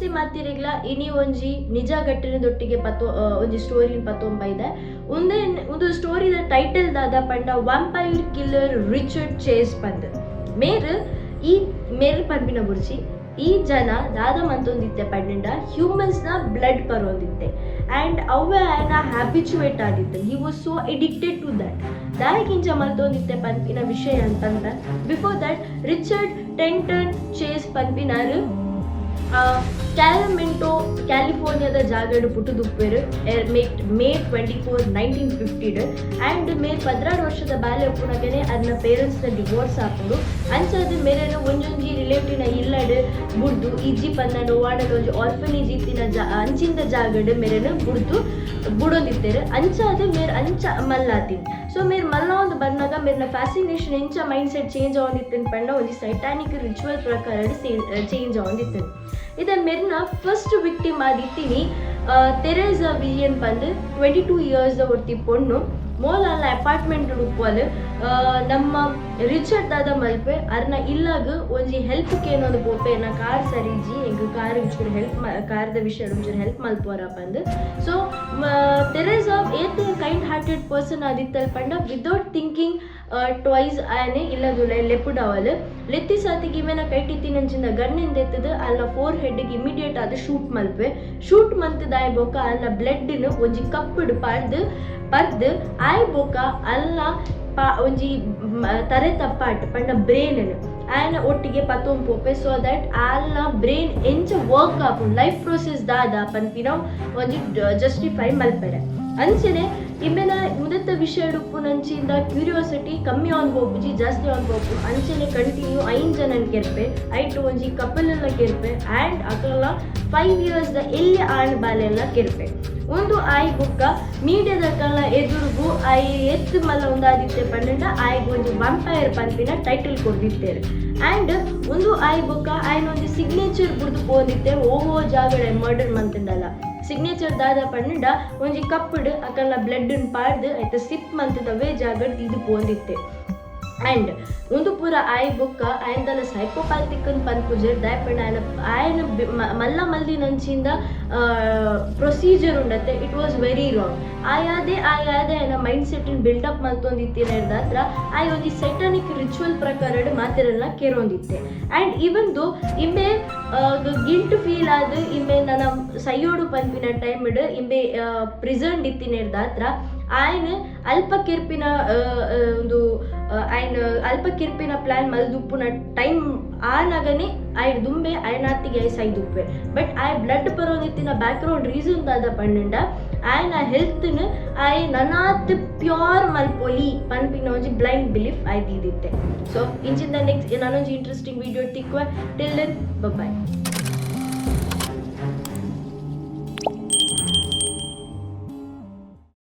ನಮಸ್ತೆ ಮಾತಿರಿಗ್ಲ ಇನಿ ಒಂಜಿ ನಿಜ ಘಟನೆದೊಟ್ಟಿಗೆ ಒಂಜಿ ಸ್ಟೋರಿನ ಪತ್ತೊಂಬೈದೆ ಒಂದು ಸ್ಟೋರಿದ ಟೈಟಲ್ ದಾದ ಪಂಡ ವ್ಯಾಂಪೈರ್ ಕಿಲ್ಲರ್ ರಿಚರ್ಡ್ ಚೇಸ್ ಪಂದ್ ಮೇರ್ ಪನ್ಪಿನ ಬುರ್ಚಿ ಈ ಜನ ದಾದ ಮಂತೊಂದಿತ್ತೆ ಪಂಡ ಹ್ಯೂಮನ್ಸ್ನ ಬ್ಲಡ್ ಪರೊಂದಿತ್ತೆ ಆ್ಯಂಡ್ ಅವೇ ಆಯ್ನ ಹ್ಯಾಬಿಚುವೇಟ್ ಆಗಿತ್ತು. He was so addicted to that. ದಾಯಕಿಂಚ ಮಂತೊಂದಿತ್ತೆ ಪನ್ಪಿನ ವಿಷಯ ಅಂತಂದ್ರೆ before that Richard Trenton Chase ಪನ್ಪಿನಾರು ಕ್ಯಾಲಮೆಂಟೋ ಕ್ಯಾಲಿಫೋರ್ನಿಯಾದ ಜಾಗಡ್ ಪುಟ್ಟುದುಪ್ಪೇರು ಮೇ 24, 1950 ಆ್ಯಂಡ್ ಮೇ 16 ವರ್ಷದ ಬಾಲ್ಯ ಉಪ್ಪುನಗನೆ ಅದನ್ನ ಪೇರೆಂಟ್ಸ್ನ ಡಿವೋರ್ಸ್ ಹಾಕೊಂಡು ಅಂಚಾದ ಮೇರೇನು ಒಂಜೊಂಜಿ ರಿಲೇಟಿವ್ನ ಇಲ್ಲಡ್ ಬುಡ್ದು ಇಜ್ಜಿ ಪಂದನು ವಾಡಲು ಒಂಜಿ ಆರ್ಫನೇಜ್ ಇತ್ತಿನ ಅಂಚಿಂದ ಜಾಗಡ್ ಮೇರೇನು ಬುಡೊಂದಿತ್ತೇರು ಅಂಚಾದ ಮೇರ್ ಅಂಚ ಮಲ್ಲಾತೀನಿ. ಸೊ ಮೇರ್ ಮಲ್ಲ ಒಂದು ಬಂದಾಗ ಮೇರ್ನ ಫ್ಯಾಸಿನೇಷನ್ ಎಂಚ ಮೈಂಡ್ ಸೆಟ್ ಚೇಂಜ್ ಆಗೊಂದಿತ್ತೇನು ಪಂಡ ಒಂದು ಸೈಟಾನಿಕ್ ರಿಚುವಲ್ ಪ್ರಕಾರ ಚೇಂಜ್ ಆಗೊಂದಿತ್ತೇನು. ಇದ ಮೇರ್ನ ಫಸ್ಟ್ ವಿಕ್ಟಿಮ್ ಆದಿತ್ತೀನಿ ತೆರೇಸಾ ವಿಲಿಯನ್ ಬಂದು 22 ಇಯರ್ಸ್ ಒರ್ತಿ ಪೊಣ್ಣು ಮೋಲ ಅಲ್ಲ ಅಪಾರ್ಟ್ಮೆಂಟ್ ಉಡುಪುವಲ್ ನಮ್ಮ ರಿಚರ್ಡ್ ದಾದ ಮಲ್ಪೆ ಅರ್ನ ಇಲ್ಲಾಗ ಒಂಜಿ ಹೆಲ್ಪ್ ಏನೊಂದು ಪೋಪೆ ನಾ ಕಾರ್ ಸರಿಜಿ ಎಂಗ್ ಕಾರ್ ಒಂಚೂರು ಕಾರ್ದ ವಿಷಯ ಒಂಚೂರು ಹೆಲ್ಪ್ ಮಲ್ಪೋರ ಬಂದು. ಸೊ ತೆರೇಸಾ ಏತ್ ಕೈಂಡ್ ಹಾರ್ಟೆಡ್ ಪರ್ಸನ್ ಆದಿತ್ತಲ್ ಪಂಡ ವಿದೌಟ್ ಥಿಂಕಿಂಗ್ ಟ್ವೈಸ್ ಆಯನೆ ಇಲ್ಲದುಲ್ಲ ಲೆಪ್ಪುಡವಲ್ ಲೆತ್ತಿ ಸಾತಿಗೆ ಇವೇನ ಕೈಟಿತ್ತಿ ನಂಚಿಂದ ಗನ್ನಿಂದ ಎತ್ತದು ಅಲ್ಲ ಫೋರ್ ಹೆಡ್ಗೆ ಇಮಿಡಿಯೇಟ್ ಆದ ಶೂಟ್ ಮಲ್ತದ ಆಯ್ ಬೋಕ ಅಲ್ಲ ಬ್ಲಡ್ನ ಒಂಜಿ ಕಪ್ಪುಡು ಪರ್ದು ಆಯ್ ಬೋಕ ಅಲ್ಲ ಒಂಜಿ ತರೆ ತಪ್ಪಾಟ್ ಪಂಡ ಬ್ರೇನ್ ಆಯ್ನ ಒಟ್ಟಿಗೆ ಪತ್ತೊಂದು ಪೋಪೆ ಸೊ ದಟ್ ಆಲ್ನ ಬ್ರೇನ್ ಎಂಚ ವರ್ಕ್ ಆಪುಂಡು ಲೈಫ್ ಪ್ರೋಸೆಸ್ ದಾದ ಪನ್ಪಿನ ಒಂಜಿ ಜಸ್ಟಿಫೈ ಮಲ್ಪೆರೆ ಅಂಚನೆ ಇಮ್ಮೆನ ಮುದತ್ತ ವಿಷಯ ಉಪ್ಪು ನಂಚಿಂದ ಕ್ಯೂರಿಯಾಸಿಟಿ ಕಮ್ಮಿ ಆನ್ ಹೋಗ್ಬುಜಿ ಜಾಸ್ತಿ ಆನ್ ಹೋಗ್ಬು ಅಂಚನೆ ಕಂಟಿನ್ಯೂ 5 ಜನನ್ ಕೆರ್ಪೆ ಐಟು ಒಂಜಿ ಕಪಲೆಲ್ಲ ಕೆರ್ಪೆ ಆ್ಯಂಡ್ ಅಕಲ್ಲ 5 ಇಯರ್ಸ್ ಎಲ್ಲಿ ಆಣ್ ಬಾಲೆಲ್ಲ ಕೆರ್ಪೆ ಒಂದು ಆಯ್ ಬುಕ್ಕ ಮೀಡಿಯಾದಕ್ಕೆಲ್ಲ ಎದುರುಗು ಆಯ್ ಎತ್ತು ಮಲ್ಲ ಒಂದಾದಿತ್ತೆ ಪಂಡ ಆಯ್ಗೆ ಒಂದು ವ್ಯಾಂಪೈರ್ ಪಂಪಿನ ಟೈಟಲ್ ಕೊಡ್ದಿತ್ತೇರು ಆ್ಯಂಡ್ ಒಂದು ಆಯ್ ಬುಕ್ಕ ಆಯ್ನ ಒಂದು ಸಿಗ್ನೇಚರ್ ಬುಡ್ದು ಪೋದಿತ್ತೆ ಓಹೋ ಜಾಗಡೆ ಮರ್ಡರ್ ಮಂತಂಡಲ್ಲ ಸಿಗ್ನೇಚರ್ ದಾದ ಪಂಡ ಒಂಜಿ ಕಪ್ಪುಡು ಅಕಲ್ನ ಬ್ಲಡ್ ಪಾಡ್ದು ಆಯ್ತು ಸಿಪ್ ಮಂತದವೇ ಜಾಗಡ್ ಇದು ಪೋದಿತ್ತೆ. ಆ್ಯಂಡ್ ಒಂದು ಪೂರ ಆಯ್ ಬುಕ್ಕ ಆಯ್ನದಲ್ಲ ಸೈಕೋಪ್ಯಾಥಿಕ್ ಪನ್ಪುಜರ್ ದಾಯಪಂಡ ಆಯ್ನ ಮಲ್ಲ ಮಲ್ದಿ ನಂಚಿಂದ ಪ್ರೊಸೀಜರ್ ಉಂಡತ್ತೆ ಇಟ್ ವಾಸ್ ವೆರಿ ರಾಂಗ್. ಆಯಾದೆ ಆಯ್ನ ಮೈಂಡ್ ಸೆಟ್ ಬಿಲ್ಡಪ್ ಮಲ್ತೊಂದಿತ್ತಿನ ಹತ್ರ ಆಯ್ ಒಂಜಿ ಸೆಟನಿಕ್ ರಿಚುವಲ್ ಪ್ರಕಾರ ಮಾತಿರನ್ನ ಕೇರೊಂದಿತ್ತೆ. ಆ್ಯಂಡ್ ಇವನ್ ದೋ ಇಂಬೆ ಗಿಲ್ಟ್ ಫೀಲ್ ಆದ ಇಂಬೆ ನನ್ನ ಸೈಯೋಡು ಪನ್ಪಿನ ಟೈಮ್ ಇಂಬೆ ಪ್ರಿಸರ್ನ್ ಇತ್ತಿನ ಹತ್ರ ಆಯ್ನ ಅಲ್ಪ ಕಿರ್ಪಿನ ಪ್ಲಾನ್ ಮಲ್ದುಪ್ಪುನ ಟೈಮ್ ಆನಾಗನೆ ಆಯ್ ದುಂಬೆ ಆಯ್ನಾತಿಗೆ ಆಯ್ ಸೈದುಪ್ಪೆ ಬಟ್ ಆಯ್ ಬ್ಲಡ್ ಪರೋದಿತ್ತಿನ ಬ್ಯಾಕ್ಗ್ರೌಂಡ್ ರೀಸನ್ ದಾದ ಪಂಡ ಆಯ್ನ ಹೆಲ್ತ್ನ ಆಯ್ ನನಾತ್ ಪ್ಯೂರ್ ಮಲ್ಪೊಲಿ ಪನ್ಪಿನ ಒಂಜಿ ಬ್ಲೈಂಡ್ ಬಿಲೀಫ್ ಆಯ್ದಿದ್ದಿತ್ತೆ. ಸೊ ಇಂಚಿಂದ ನೆಕ್ಸ್ಟ್ ನಾನೊಂಜಿ ಇಂಟ್ರೆಸ್ಟಿಂಗ್ ವಿಡಿಯೋ ತಿಕ್ವ ಟಿಲ್ ದೆನ್ ಬೈ.